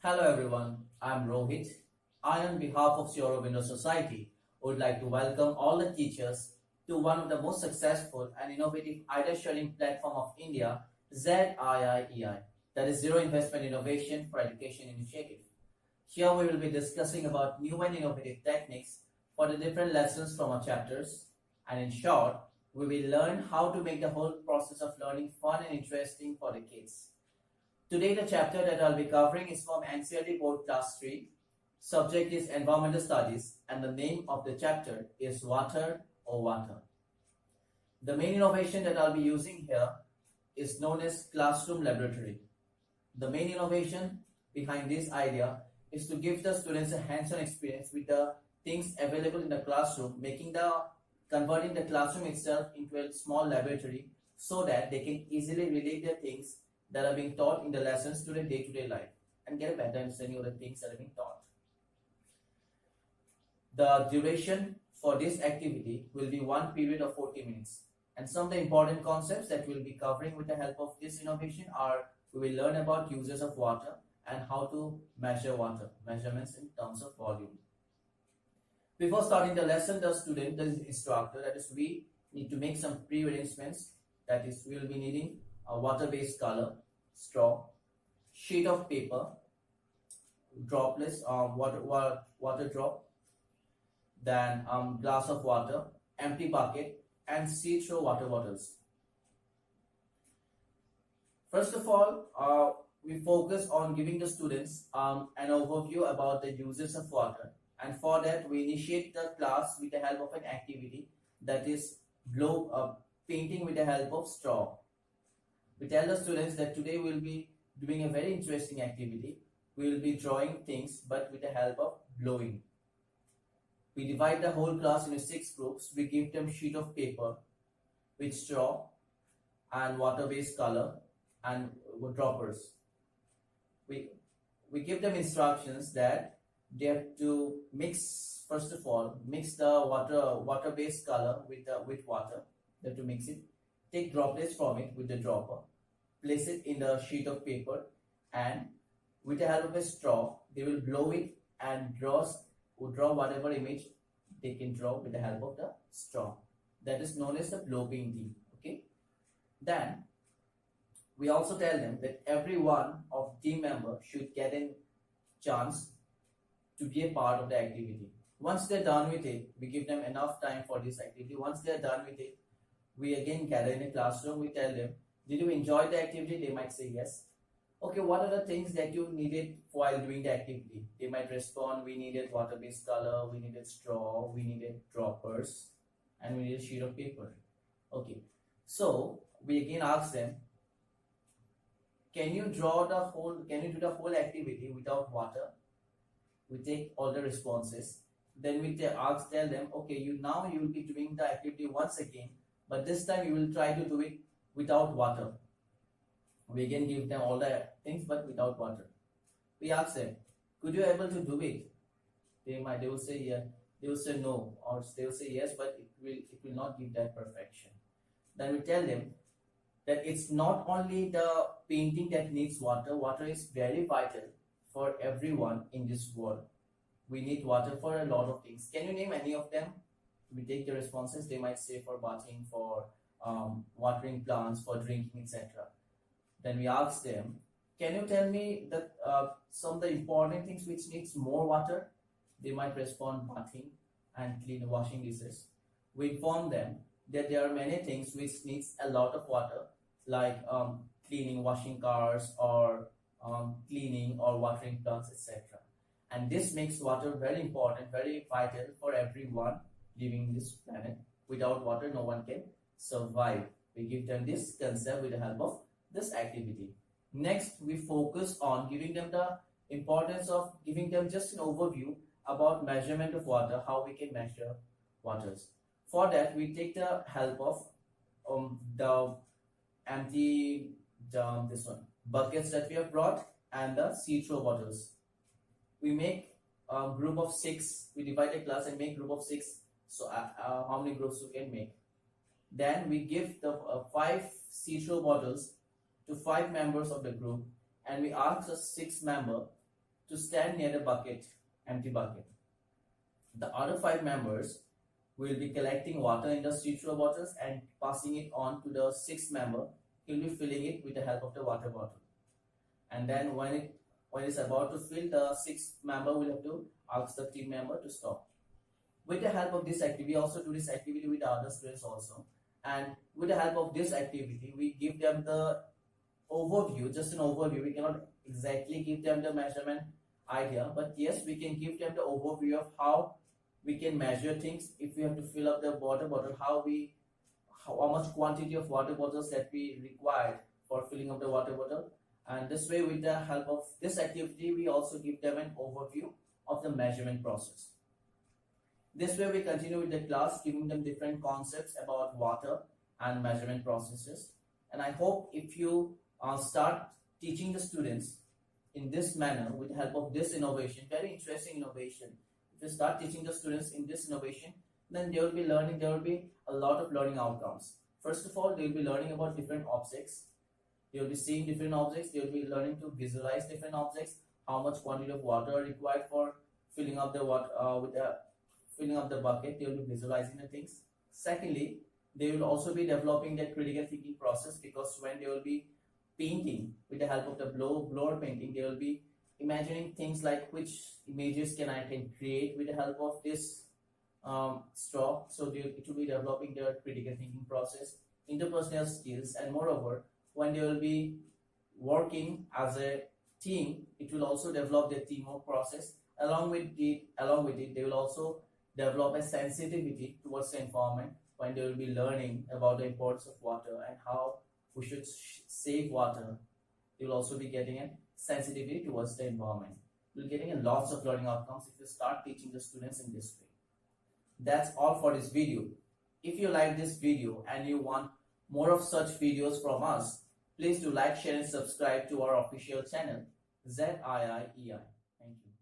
Hello everyone, I'm Rohit. I, on behalf of Sierra Window Society, would like to welcome all the teachers to one of the most successful and innovative idea sharing platform of India, ZIIEI, that is Zero Investment Innovation for Education Initiative. Here we will be discussing about new and innovative techniques for the different lessons from our chapters, and in short, we will learn how to make the whole process of learning fun and interesting for the kids. Today, the chapter that I'll be covering is from NCERT Board Class 3. Subject is Environmental Studies, and the name of the chapter is Water or Water. The main innovation that I'll be using here is known as Classroom Laboratory. The main innovation behind this idea is to give the students a hands-on experience with the things available in the classroom, converting the classroom itself into a small laboratory so that they can easily relate the things that are being taught in the lessons to the day-to-day life and get a better understanding of the things that are being taught. The duration for this activity will be one period of 40 minutes. And some of the important concepts that we'll be covering with the help of this innovation are we will learn about uses of water and how to measure water, measurements in terms of volume. Before starting the lesson, the instructor, that is we need to make some pre-arrangements. That is, we will be needing a water-based color, straw, sheet of paper, droplets, water drop, then glass of water, empty bucket, and see-through water bottles. First of all, we focus on giving the students an overview about the uses of water, and for that we initiate the class with the help of an activity that is painting with the help of straw. We tell the students that today we will be doing a very interesting activity. We will be drawing things but with the help of blowing. We divide the whole class into 6 groups. We give them sheet of paper with straw and water-based color and droppers. We give them instructions that they have to mix, first of all, mix the water-based color with water. They have to mix it. Take droplets from it with the dropper, place it in the sheet of paper, and with the help of a straw, they will blow it and draw whatever image they can draw with the help of the straw. That is known as the blow painting. Okay. Then we also tell them that every one of team member should get a chance to be a part of the activity. Once they're done with it, we give them enough time for this activity. Once they're done with it, we again gather in a classroom. We tell them, did you enjoy the activity? They might say yes. Okay, what are the things that you needed while doing the activity? They might respond, we needed water-based color, we needed straw, we needed droppers, and we needed a sheet of paper. Okay, so we again ask them, can you do the whole activity without water? We take all the responses. Then we tell them, okay, you will be doing the activity once again, but this time you will try to do it without water. We again give them all the things but without water. We ask them, could you able to do it? They will say yeah, they will say no, or they will say yes, but it will not give that perfection. Then we tell them that it's not only the painting that needs water. Water is very vital for everyone in this world. We need water for a lot of things. Can you name any of them? We take the responses. They might say for bathing, for watering plants, for drinking, etc. Then we ask them, can you tell me that some of the important things which needs more water? They might respond bathing and washing dishes. We inform them that there are many things which needs a lot of water, like cleaning, washing cars, or cleaning or watering plants, etc. And this makes water very important, very vital for everyone living this planet. Without water, no one can survive. We give them this concept with the help of this activity. Next, we focus on giving them the importance of giving them just an overview about measurement of water, how we can measure waters. For that, we take the help of the empty buckets that we have brought and the see-through bottles. We make a group of 6. We divide a class and make group of 6. So how many groups you can make? Then we give the 5 see-through bottles to 5 members of the group, and we ask the 6th member to stand near the bucket, empty bucket. The other 5 members will be collecting water in the street-flow bottles and passing it on to the 6th member. He'll be filling it with the help of the water bottle. And then when it's about to fill, the 6th member will have to ask the team member to stop. With the help of this activity, we also do this activity with the other students also. And with the help of this activity, we give them the overview, just an overview. We cannot exactly give them the measurement idea, but yes, we can give them the overview of how we can measure things. If we have to fill up the water bottle, how much quantity of water bottles that we require for filling up the water bottle. And this way, with the help of this activity, we also give them an overview of the measurement process. This way we continue with the class, giving them different concepts about water and measurement processes. And I hope if you start teaching the students in this manner with the help of this innovation, very interesting innovation. If you start teaching the students in this innovation, then they will be learning, there will be a lot of learning outcomes. First of all, they will be learning about different objects. They will be seeing different objects. They will be learning to visualize different objects, how much quantity of water are required for filling up the water filling up the bucket. They will be visualizing the things. Secondly, they will also be developing their critical thinking process, because when they will be painting with the help of the blower painting, they will be imagining things like which images can create with the help of this straw. So it will be developing their critical thinking process, interpersonal skills, and moreover, when they will be working as a team, it will also develop their teamwork process. Along with it, they will also develop a sensitivity towards the environment when they will be learning about the importance of water and how we should save water. They will also be getting a sensitivity towards the environment. You're getting a lots of learning outcomes if you start teaching the students in this way. That's all for this video. If you like this video and you want more of such videos from us, please do like, share and subscribe to our official channel, ZIIEI. Thank you.